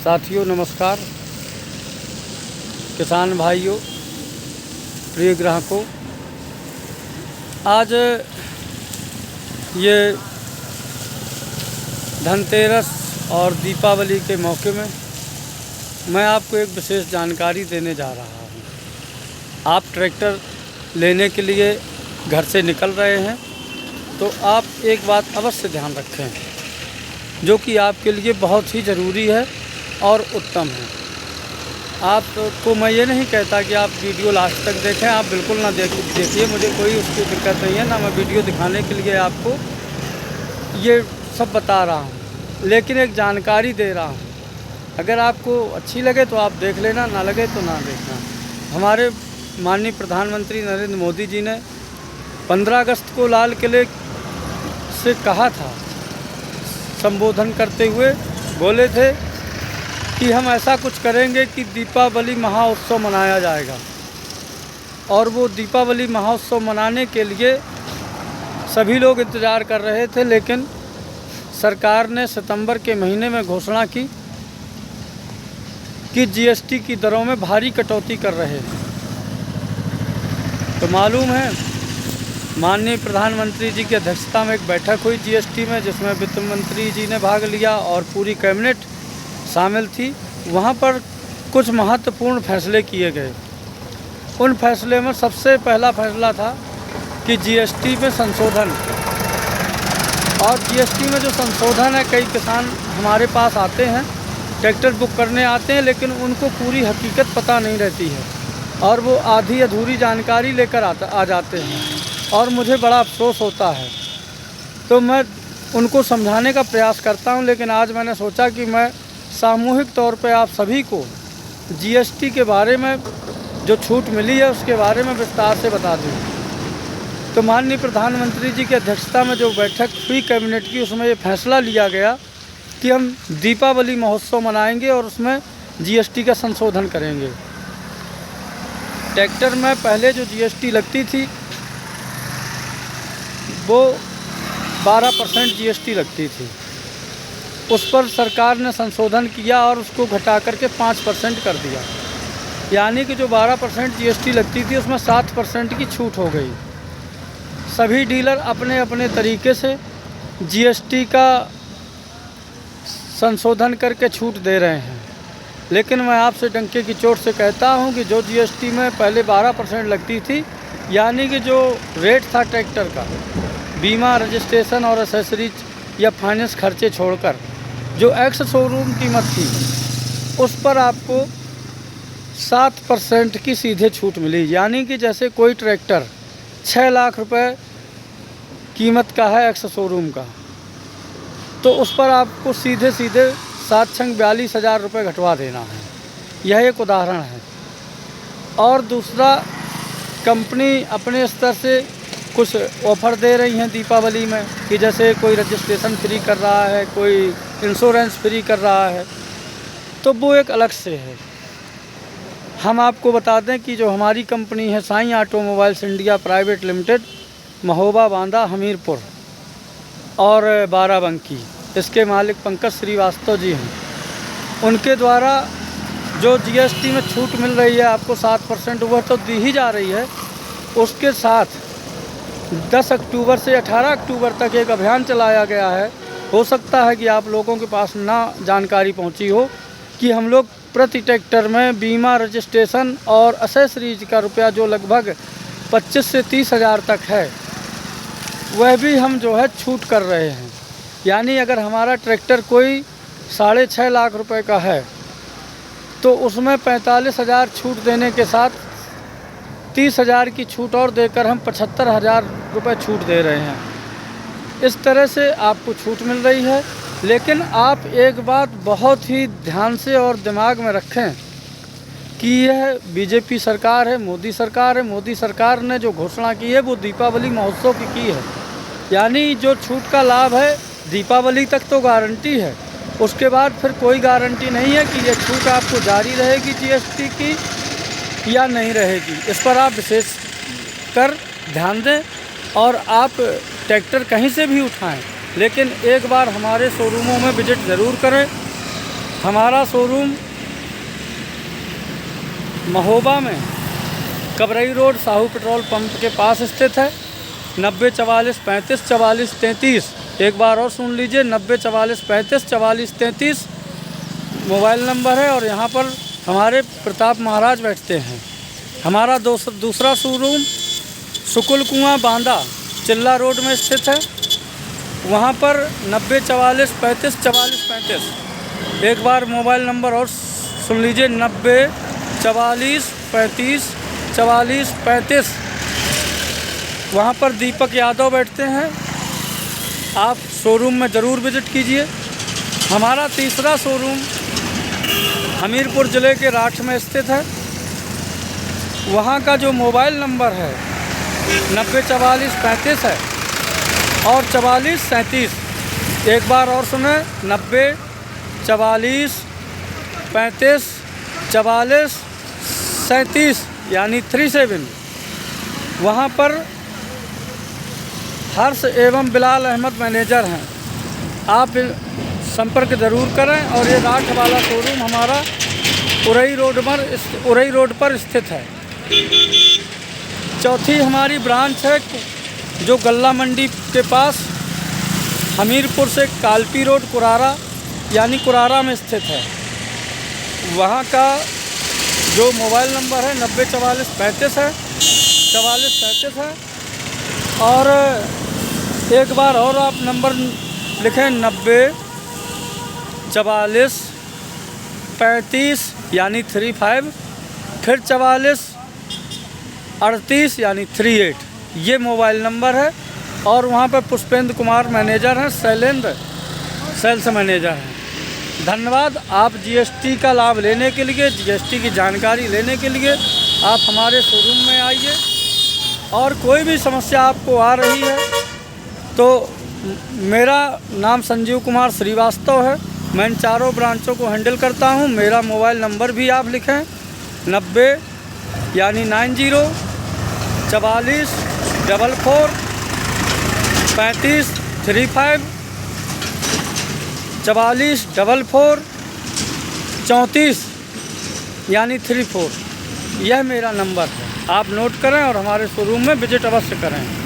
साथियों नमस्कार, किसान भाइयों, प्रिय ग्राहकों। आज ये धनतेरस और दीपावली के मौके में मैं आपको एक विशेष जानकारी देने जा रहा हूँ। आप ट्रैक्टर लेने के लिए घर से निकल रहे हैं तो आप एक बात अवश्य ध्यान रखें, जो कि आपके लिए बहुत ही ज़रूरी है और उत्तम है। आपको मैं ये नहीं कहता कि आप वीडियो लास्ट तक देखें, आप बिल्कुल ना देखिए, मुझे कोई उसकी दिक्कत नहीं है, ना मैं वीडियो दिखाने के लिए आपको ये सब बता रहा हूँ, लेकिन एक जानकारी दे रहा हूँ। अगर आपको अच्छी लगे तो आप देख लेना, ना लगे तो ना देखना। हमारे माननीय प्रधानमंत्री नरेंद्र मोदी जी ने 15 अगस्त को लाल किले से कहा था, संबोधन करते हुए बोले थे कि हम ऐसा कुछ करेंगे कि दीपावली महाउत्सव मनाया जाएगा। और वो दीपावली महाउत्सव मनाने के लिए सभी लोग इंतज़ार कर रहे थे, लेकिन सरकार ने सितंबर के महीने में घोषणा की कि जीएसटी की दरों में भारी कटौती कर रहे हैं। तो मालूम है, माननीय प्रधानमंत्री जी की अध्यक्षता में एक बैठक हुई जीएसटी में, जिसमें वित्त मंत्री जी ने भाग लिया और पूरी कैबिनेट शामिल थी। वहाँ पर कुछ महत्वपूर्ण फैसले किए गए। उन फैसले में सबसे पहला फैसला था कि जीएसटी में संशोधन। और जीएसटी में जो संशोधन है, कई किसान हमारे पास आते हैं, ट्रैक्टर बुक करने आते हैं, लेकिन उनको पूरी हकीकत पता नहीं रहती है और वो आधी अधूरी जानकारी लेकर आ जाते हैं और मुझे बड़ा अफसोस होता है। तो मैं उनको समझाने का प्रयास करता हूं, लेकिन आज मैंने सोचा कि मैं सामूहिक तौर पे आप सभी को जीएसटी के बारे में जो छूट मिली है उसके बारे में विस्तार से बता दूं। तो माननीय प्रधानमंत्री जी की अध्यक्षता में जो बैठक हुई कैबिनेट की, उसमें ये फैसला लिया गया कि हम दीपावली महोत्सव मनाएंगे और उसमें जीएसटी का संशोधन करेंगे। ट्रैक्टर में पहले जो जीएसटी लगती थी वो 12% जीएसटी लगती थी। उस पर सरकार ने संशोधन किया और उसको घटा करके 5% कर दिया। यानी कि जो 12% जीएसटी लगती थी उसमें 7% की छूट हो गई। सभी डीलर अपने अपने तरीके से जीएसटी का संशोधन करके छूट दे रहे हैं, लेकिन मैं आपसे डंके की चोट से कहता हूं कि जो जीएसटी में पहले 12% लगती थी, यानी कि जो रेट था ट्रैक्टर का, बीमा, रजिस्ट्रेशन और एसेसरीज या फाइनेंस खर्चे छोड़कर, जो एक्स शोरूम कीमत थी, उस पर आपको 7% की सीधे छूट मिली। यानी कि जैसे कोई ट्रैक्टर 6 लाख रुपए कीमत का है एक्स शोरूम का, तो उस पर आपको सीधे 7,42,000 रुपये घटवा देना है। यह एक उदाहरण है। और दूसरा, कंपनी अपने स्तर से कुछ ऑफ़र दे रही हैं दीपावली में, कि जैसे कोई रजिस्ट्रेशन फ्री कर रहा है, कोई इंश्योरेंस फ्री कर रहा है, तो वो एक अलग से है। हम आपको बता दें कि जो हमारी कंपनी है Sai automobiles India private limited, Mahoba, Banda, Hamirpur और बाराबंकी, इसके मालिक पंकज श्रीवास्तव जी हैं। उनके द्वारा जो जीएसटी में छूट मिल रही है आपको 7%, वह तो दी ही जा रही है। उसके साथ 10 अक्टूबर से 18 अक्टूबर तक एक अभियान चलाया गया है। हो सकता है कि आप लोगों के पास ना जानकारी पहुंची हो कि हम लोग प्रति ट्रैक्टर में बीमा, रजिस्ट्रेशन और एसेसरीज का रुपया जो लगभग 25 से 30 हज़ार तक है, वह भी हम जो है छूट कर रहे हैं। यानी अगर हमारा ट्रैक्टर कोई 6.5 लाख रुपए का है तो उसमें 45,000 छूट देने के साथ 30,000 की छूट और देकर हम 75,000 रुपये छूट दे रहे हैं। इस तरह से आपको छूट मिल रही है। लेकिन आप एक बात बहुत ही ध्यान से और दिमाग में रखें कि यह बीजेपी सरकार है, मोदी सरकार है। मोदी सरकार ने जो घोषणा की है वो दीपावली महोत्सव की है। यानी जो छूट का लाभ है दीपावली तक तो गारंटी है, उसके बाद फिर कोई गारंटी नहीं है कि ये छूट आपको जारी रहेगी जीएसटी की या नहीं रहेगी। इस पर आप विशेष कर ध्यान दें और आप ट्रैक्टर कहीं से भी उठाएं, लेकिन एक बार हमारे शोरूमों में विजिट ज़रूर करें हमारा शोरूम महोबा में Kabrai road Sahu petrol pump के पास स्थित है। 90 44 35 44 33। एक बार और सुन लीजिए, 90 44 35 44 33 मोबाइल नंबर है। और यहाँ पर हमारे प्रताप महाराज बैठते हैं। हमारा दूसरा शोरूम सुकुल कुआं बांदा चिल्ला रोड में स्थित है। वहाँ पर 90 44 35 44 35। एक बार मोबाइल नंबर और सुन लीजिए, 90 44 35 44 35। वहाँ पर दीपक यादव बैठते हैं। आप शोरूम में ज़रूर विज़िट कीजिए। हमारा तीसरा शोरूम हमीरपुर ज़िले के राठ में स्थित है। वहाँ का जो मोबाइल नंबर है 90 44 35 है और 44 37। एक बार और सुने, 90 44 35 44 37 यानी 37। वहाँ पर हर्ष एवं बिलाल अहमद मैनेजर हैं। आप संपर्क ज़रूर करें। और ये राठ वाला शोरूम हमारा उरई रोड पर स्थित है। चौथी हमारी ब्रांच है जो गल्ला मंडी के पास हमीरपुर से कालपी रोड कुरारा यानी कुरारा में स्थित है। वहाँ का जो मोबाइल नंबर है 90 44 35 है, 44 37 है। और एक बार और आप नंबर लिखें, 90 44 35 यानी 35, फिर 44 38 यानी 38। ये मोबाइल नंबर है। और वहाँ पर पुष्पेंद्र कुमार मैनेजर हैं, शैलेंद्र सेल्स मैनेजर हैं। धन्यवाद। आप जीएसटी का लाभ लेने के लिए, जीएसटी की जानकारी लेने के लिए आप हमारे शोरूम में आइए। और कोई भी समस्या आपको आ रही है तो मेरा नाम संजीव कुमार श्रीवास्तव है। मैं इन चारों ब्रांचों को हैंडल करता हूं। मेरा मोबाइल नंबर भी आप लिखें, 90 यानी 90 44 44 35 35 44 44 34 यानी 34। यह मेरा नंबर है। आप नोट करें और हमारे शोरूम में विजिट अवश्य करें।